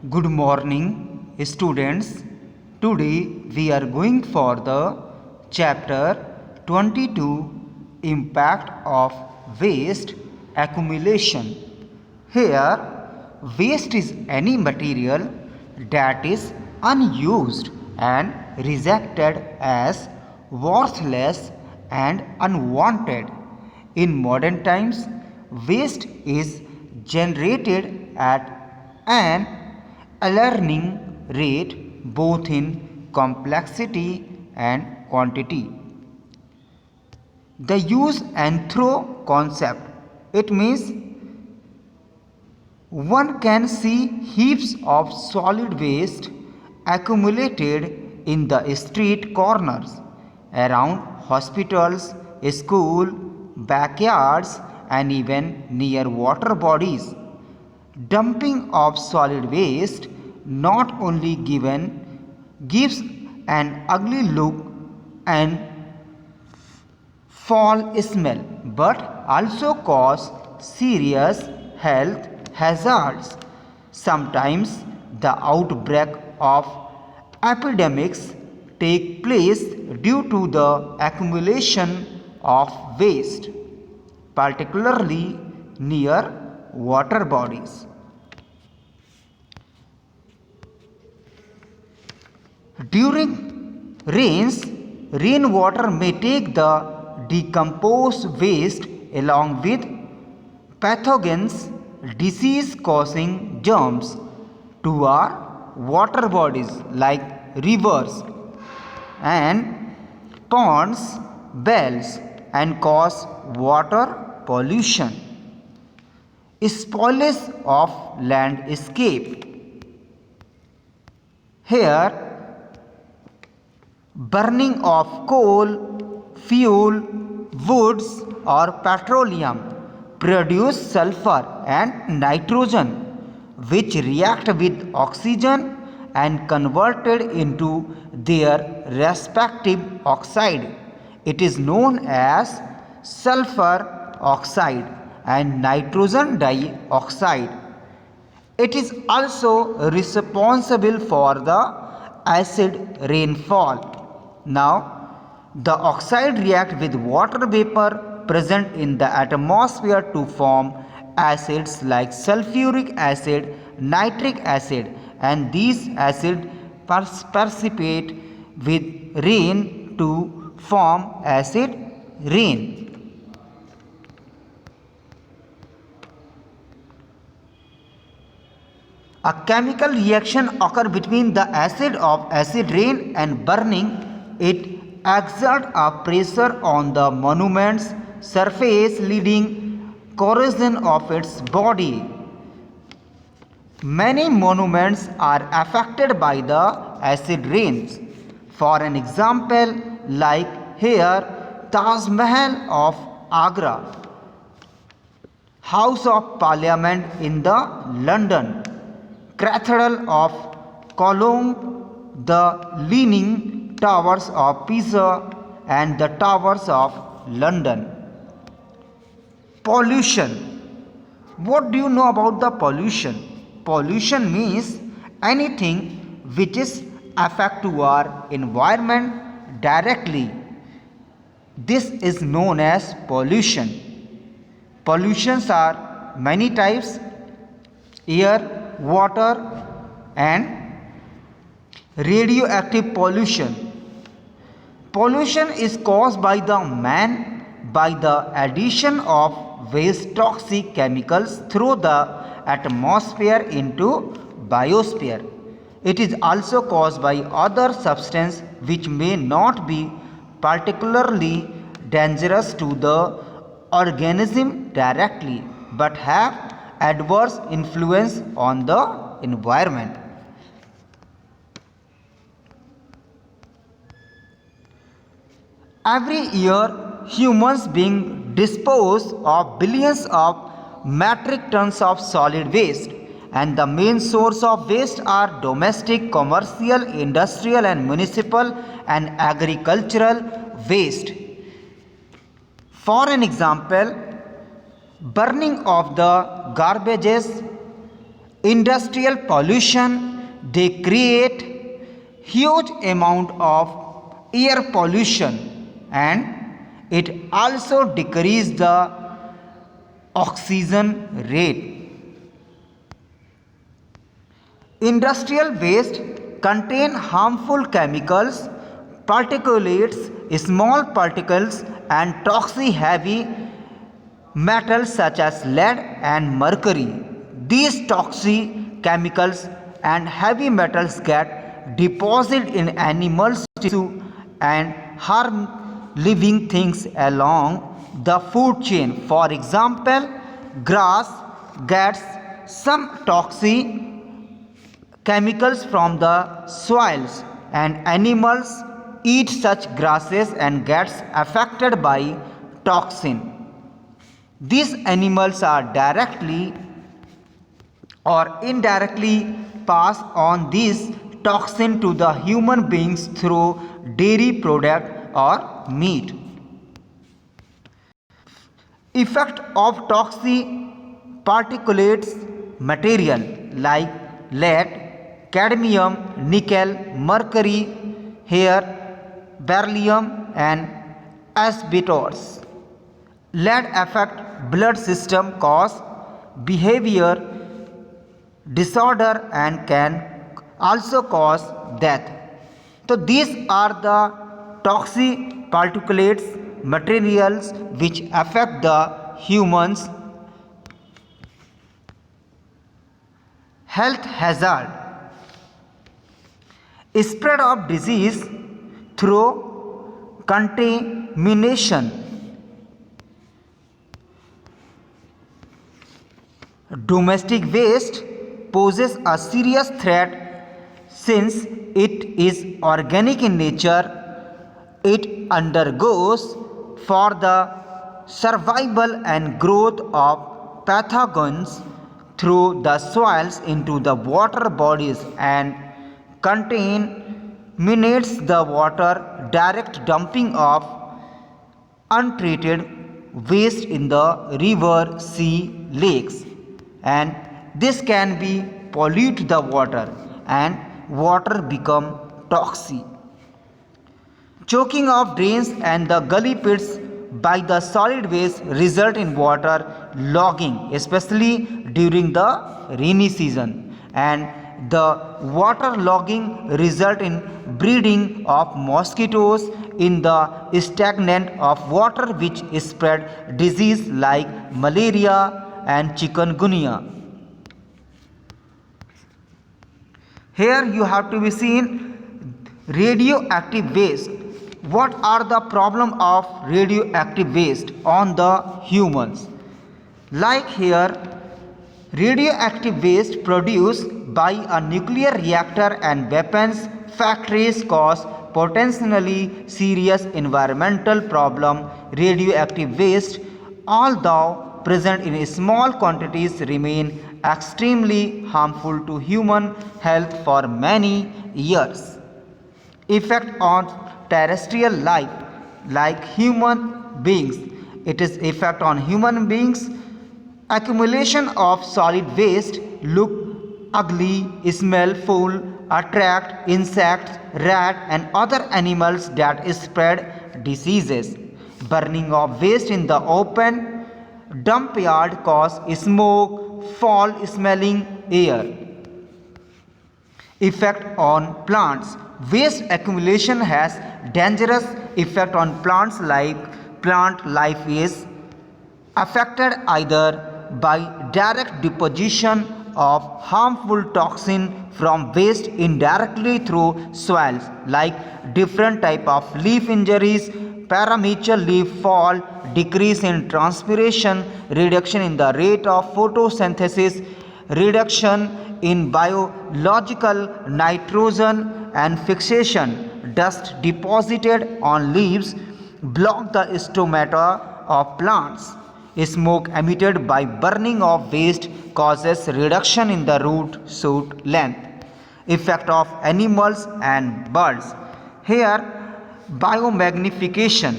Good morning, students. Today we are going for the chapter 22, Impact of Waste Accumulation. Here, waste is any material that is unused and rejected as worthless and unwanted. In modern times, waste is generated at an alarming rate both in complexity and quantity. The use and throw concept, it means one can see heaps of solid waste accumulated in the street corners, around hospitals, school, backyards, and even near water bodies. Dumping of solid waste not only gives an ugly look and foul smell but also cause serious health hazards. Sometimes the outbreak of epidemics take place due to the accumulation of waste, particularly near water bodies. During rains, rainwater may take the decomposed waste along with pathogens, disease causing germs to our water bodies like rivers and ponds, wells, and cause water pollution, spoilage of landscape. Here, burning of coal, fuel, woods, or petroleum produce sulfur and nitrogen, which react with oxygen and converted into their respective oxide. It is known as sulfur oxide and nitrogen dioxide. It is also responsible for the acid rainfall. Now, the oxide react with water vapor present in the atmosphere to form acids like sulfuric acid, nitric acid, and these acids precipitate with rain to form acid rain. A chemical reaction occurs between the acid of acid rain and burning. It exerts a pressure on the monument's surface, leading corrosion of its body. Many monuments are affected by the acid rains. For an example, like here, Taj Mahal of Agra, House of Parliament in the London, Cathedral of Cologne, the Leaning Towers of Pisa, and the Towers of London. Pollution. What do you know about the pollution? Pollution means anything which is affect to our environment directly. This is known as pollution. Pollutions are many types: air, water, and radioactive pollution. Pollution is caused by the man by the addition of waste toxic chemicals through the atmosphere into biosphere. It is also caused by other substances which may not be particularly dangerous to the organism directly but have adverse influence on the environment. Every year, humans being dispose of billions of metric tons of solid waste, and the main source of waste are domestic, commercial, industrial, and municipal and agricultural waste. For an example, burning of the garbages industrial pollution, they create huge amount of air pollution, and it also decrease the oxygen rate. Industrial waste contain harmful chemicals, particulates, small particles and toxic heavy metals such as lead and mercury. These toxic chemicals and heavy metals get deposited in animals' tissue and harm living things along the food chain. For example, grass gets some toxic chemicals from the soils, and animals eat such grasses and gets affected by toxin. These animals are directly or indirectly pass on this toxin to the human beings through dairy product or meat. Effect of toxic particulates material like lead, cadmium, nickel, mercury, hair, beryllium and asbestos. Lead affect blood system, cause behavior disorder and can also cause death. So these are the toxic particulates materials which affect the humans. Health hazard. Spread of disease through contamination. Domestic waste poses a serious threat since it is organic in nature. It undergoes for the survival and growth of pathogens through the soils into the water bodies and contaminates the water. Direct dumping of untreated waste in the river, sea, lakes, and this can be pollute the water and water become toxic. Choking of drains and the gully pits by the solid waste result in water logging, especially during the rainy season, and the water logging result in breeding of mosquitoes in the stagnant of water, which spread disease like malaria and chikungunya. Here you have to be seen radioactive waste. What are the problem of radioactive waste on the humans? Like here, radioactive waste produced by a nuclear reactor and weapons factories cause potentially serious environmental problem. Radioactive waste, although present in small quantities, remain extremely harmful to human health for many years. Effect on terrestrial life like human beings. It is effect on human beings. Accumulation of solid waste look ugly, smell foul, attract insects, rat and other animals that spread diseases. Burning of waste in the open dump yard cause smoke, foul smelling air. Effect on plants. Waste accumulation has dangerous effect on plants, like plant life is affected either by direct deposition of harmful toxin from waste, indirectly through soils, like different type of leaf injuries, premature leaf fall, decrease in transpiration, reduction in the rate of photosynthesis, reduction in biological nitrogen and fixation. Dust deposited on leaves block the stomata of plants. Smoke emitted by burning of waste causes reduction in the root shoot length. Effect of animals and birds. Here biomagnification.